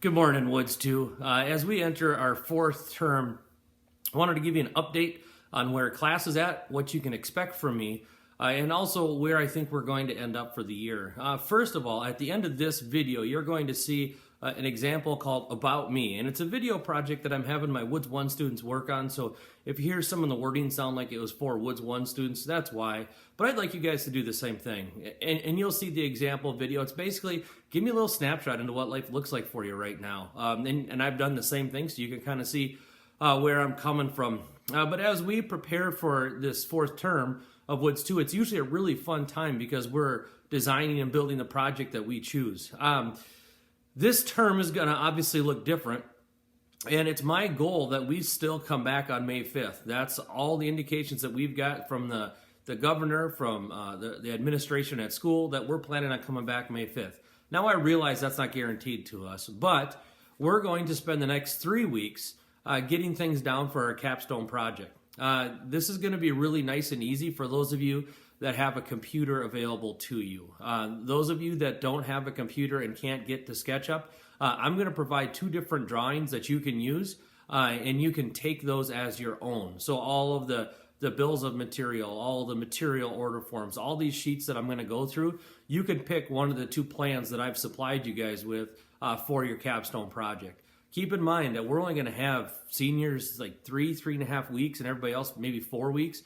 Good morning, Woods 2. As we enter our fourth term, I wanted to give you an update on where class is at, what you can expect from me, and also where I think we're going to end up for the year. First of all, at the end of this video, you're going to see an example called About Me, and it's a video project that I'm having my Woods 1 students work on, so if you hear some of the wording sound like it was for Woods 1 students, that's why. But I'd like you guys to do the same thing, and you'll see the example video. It's basically, give me a little snapshot into what life looks like for you right now. And I've done the same thing, so you can kind of see where I'm coming from. But as we prepare for this fourth term of Woods 2, it's usually a really fun time because we're designing and building the project that we choose. This term is going to obviously look different, and it's my goal that we still come back on May 5th. That's all the indications that we've got from the governor, from the administration at school, that we're planning on coming back May 5th. Now, I realize that's not guaranteed to us, but we're going to spend the next 3 weeks getting things down for our capstone project. This is going to be really nice and easy for those of you that have a computer available to you. Those of you that don't have a computer and can't get to SketchUp, I'm going to provide 2 different drawings that you can use, and you can take those as your own. So all of the bills of material, all the material order forms, all these sheets that I'm going to go through, you can pick one of the 2 plans that I've supplied you guys with for your capstone project. Keep in mind that we're only going to have seniors like 3.5 weeks, and everybody else maybe 4 weeks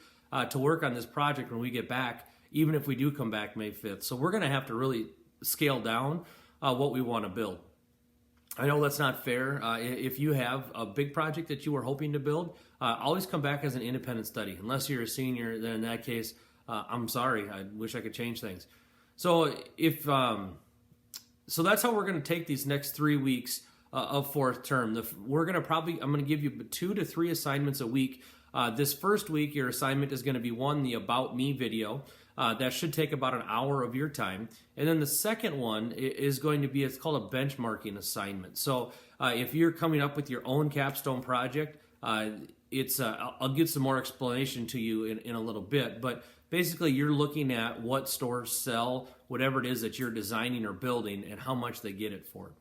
to work on this project when we get back, even if we do come back May 5th. So we're going to have to really scale down what we want to build. I know that's not fair. If you have a big project that you were hoping to build, always come back as an independent study. Unless you're a senior, then in that case, I'm sorry. I wish I could change things. So so that's how we're going to take these next 3 weeks of fourth term. I'm going to give you 2 to 3 assignments a week. This first week, your assignment is going to be the About Me video. That should take about an hour of your time. And then the second one is going to be, it's called a benchmarking assignment. So if you're coming up with your own capstone project, I'll give some more explanation to you in a little bit. But basically, you're looking at what stores sell whatever it is that you're designing or building and how much they get it for.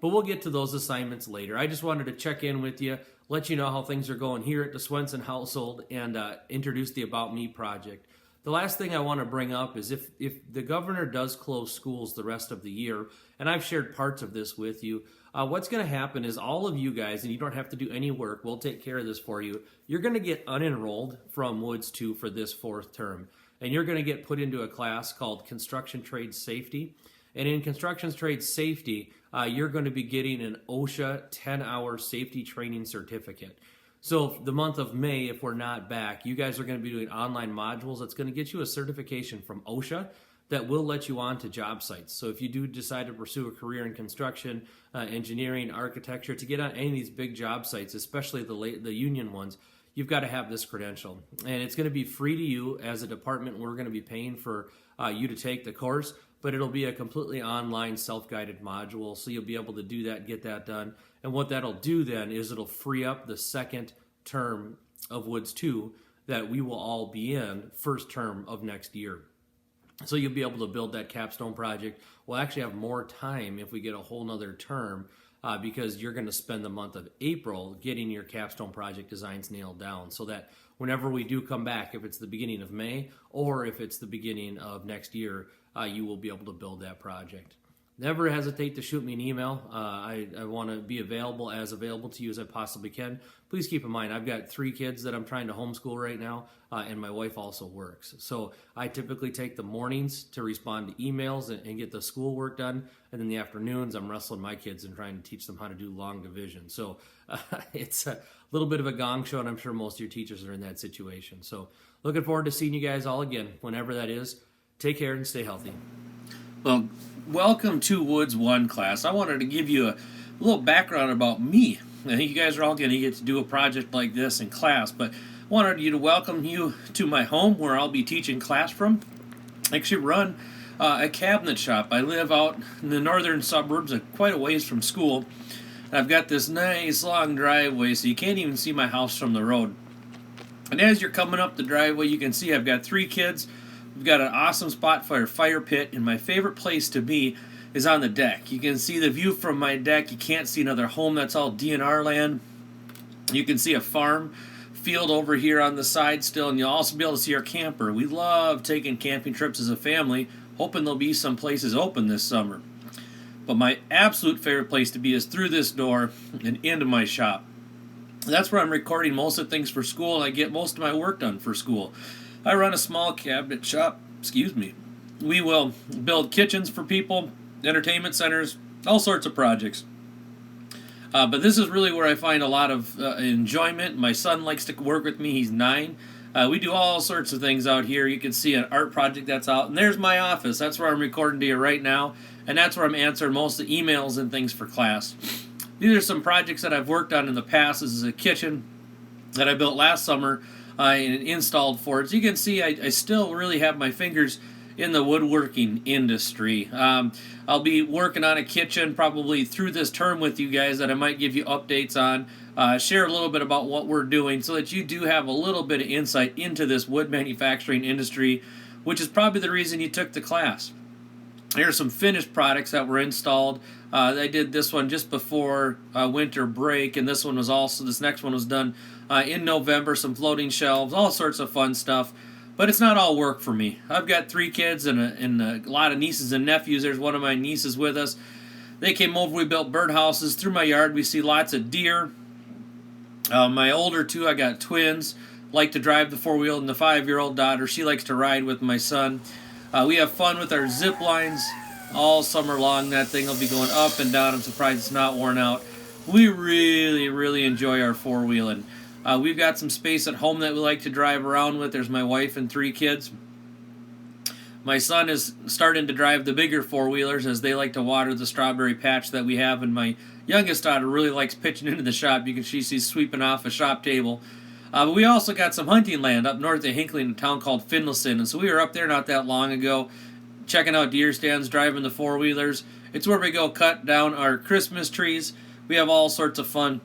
But we'll get to those assignments later. I just wanted to check in with you, let you know how things are going here at the Swenson household, and introduce the About Me project. The last thing I want to bring up is if the governor does close schools the rest of the year, and I've shared parts of this with you, what's going to happen is all of you guys, and you don't have to do any work, we'll take care of this for you, you're going to get unenrolled from Woods 2 for this fourth term. And you're going to get put into a class called Construction Trade Safety. And in Construction Trade Safety, you're going to be getting an OSHA 10-hour safety training certificate. So the month of May, if we're not back, you guys are going to be doing online modules. That's going to get you a certification from OSHA that will let you on to job sites. So if you do decide to pursue a career in construction, engineering, architecture, to get on any of these big job sites, especially the union ones, you've got to have this credential. And it's going to be free to you as a department. We're going to be paying for you to take the course, but it'll be a completely online self-guided module. So you'll be able to do that, get that done. And what that'll do then is it'll free up the second term of Woods 2 that we will all be in first term of next year. So you'll be able to build that capstone project. We'll actually have more time if we get a whole nother term because you're going to spend the month of April getting your capstone project designs nailed down so that whenever we do come back, if it's the beginning of May or if it's the beginning of next year, you will be able to build that project. Never hesitate to shoot me an email. I want to be available to you as I possibly can. Please keep in mind, I've got 3 kids that I'm trying to homeschool right now, and my wife also works. So I typically take the mornings to respond to emails and get the schoolwork done, and then the afternoons I'm wrestling my kids and trying to teach them how to do long division. So it's a little bit of a gong show, and I'm sure most of your teachers are in that situation. So looking forward to seeing you guys all again, whenever that is. Take care and stay healthy. Well, welcome to Woods 1 class. I wanted to give you a little background about me. I think you guys are all going to get to do a project like this in class, but I wanted to welcome you to my home where I'll be teaching class from. I actually run a cabinet shop. I live out in the northern suburbs, quite a ways from school. I've got this nice long driveway, so you can't even see my house from the road. And as you're coming up the driveway, you can see I've got 3 kids. We've got an awesome spot for a fire pit, and my favorite place to be is on the deck. You can see the view from my deck. You can't see another home. That's all DNR land. You can see a farm field over here on the side still, and you'll also be able to see our camper. We love taking camping trips as a family, hoping there'll be some places open this summer. But my absolute favorite place to be is through this door and into my shop. That's where I'm recording most of the things for school, and I get most of my work done for school. I run a small cabinet shop, We will build kitchens for people, entertainment centers, all sorts of projects. But this is really where I find a lot of enjoyment. My son likes to work with me. He's 9. We do all sorts of things out here. You can see an art project that's out. And there's my office. That's where I'm recording to you right now. And that's where I'm answering most of the emails and things for class. These are some projects that I've worked on in the past. This is a kitchen that I built last summer and installed for it. So you can see I still really have my fingers in the woodworking industry. I'll be working on a kitchen probably through this term with you guys that I might give you updates on, share a little bit about what we're doing so that you do have a little bit of insight into this wood manufacturing industry, which is probably the reason you took the class. Here's some finished products that were installed. I did this one just before winter break, and this next one was done in November, some floating shelves, all sorts of fun stuff. But it's not all work for me. I've got 3 kids and a lot of nieces and nephews. There's one of my nieces with us. They came over, we built birdhouses through my yard. We see lots of deer. My older 2, I got twins, like to drive the 4-wheel, and the 5-year-old daughter, she likes to ride with my son. We have fun with our zip lines all summer long. That thing will be going up and down. I'm surprised it's not worn out. We really, really enjoy our 4-wheeling. We've got some space at home that we like to drive around with. There's my wife and 3 kids. My son is starting to drive the bigger 4-wheelers as they like to water the strawberry patch that we have, and my youngest daughter really likes pitching into the shop. You can see she's sweeping off a shop table. But we also got some hunting land up north of Hinckley in a town called Finlayson, and so we were up there not that long ago checking out deer stands, driving the 4-wheelers. It's where we go cut down our Christmas trees. We have all sorts of fun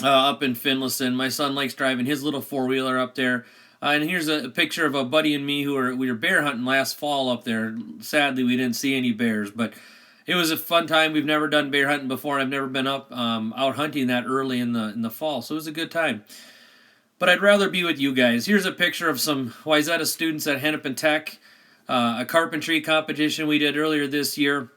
up in Finlayson. My son likes driving his little 4-wheeler up there. And here's a picture of a buddy and me we were bear hunting last fall up there. Sadly, we didn't see any bears, but it was a fun time. We've never done bear hunting before, and I've never been up out hunting that early in the fall, so it was a good time. But I'd rather be with you guys. Here's a picture of some Wayzata students at Hennepin Tech, a carpentry competition we did earlier this year.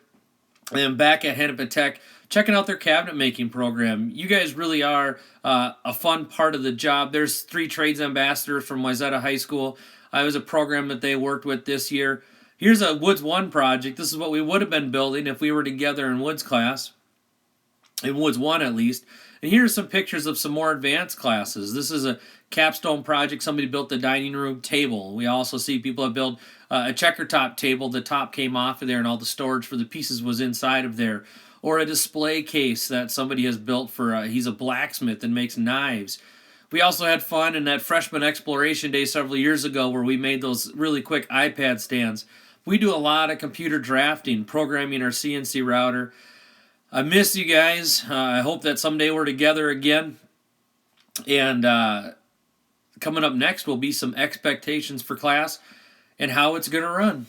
And back at Hennepin Tech, checking out their cabinet making program. You guys really are a fun part of the job. There's 3 trades ambassadors from Wayzata High School. It was a program that they worked with this year. Here's a Woods 1 project. This is what we would have been building if we were together in Woods class, in Woods 1 at least. And here's some pictures of some more advanced classes. This is a capstone project. Somebody built the dining room table. We also see people have built a checker top table. The top came off of there and all the storage for the pieces was inside of there. Or a display case that somebody has built for, he's a blacksmith and makes knives. We also had fun in that freshman exploration day several years ago where we made those really quick iPad stands. We do a lot of computer drafting, programming our CNC router. I miss you guys. I hope that someday we're together again. And coming up next will be some expectations for class and how it's going to run.